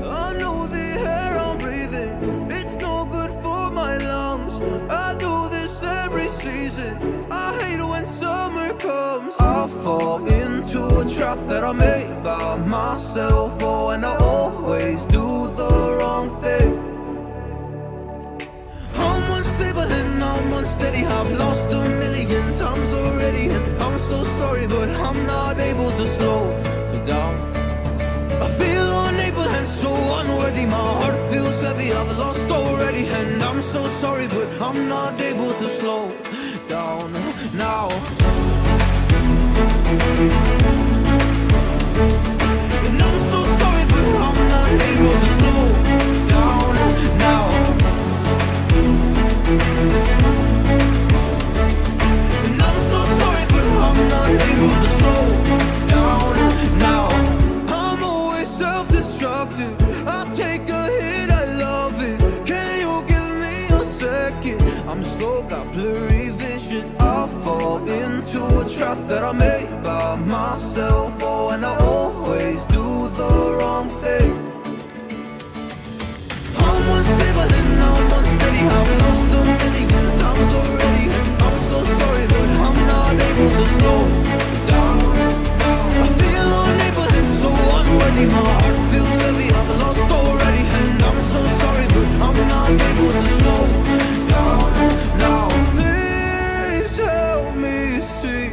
I know the air I'm breathing, it's no good for my lungs. I do this every season, I hate when summer comes. I fall into a trap that I made by myself. Oh, and I always do the wrong thing. I'm unstable and I'm unsteady, I've lost a million times already, and I'm so sorry, but I'm not able to slow down. I feel unable and so unworthy, my heart feels heavy, I've lost already, and I'm so sorry, but I'm not able to slow down now. And I'm so sorry, but I'm not able to slow down now. And I'm so sorry, but I'm not able to slow down now. I'm always self-destructive, I take a hit, I love it. Can you give me a second? I'm slow, got blurry vision. I fall into a trap that I made by myself. Oh, and I always do the wrong thing. I'm unstable and I'm unsteady, I've lost a million times already, and I'm so sorry, but I'm not able to slow down. I feel unable and so unworthy, my heart feels heavy, I've lost already, and I'm so sorry, but I'm not able to slow down now. Please help me see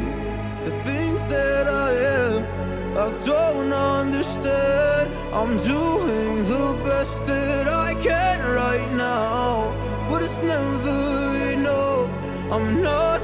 the things that I am. I don't understand. I'm doing the best that I can right now, but it's never enough. I'm not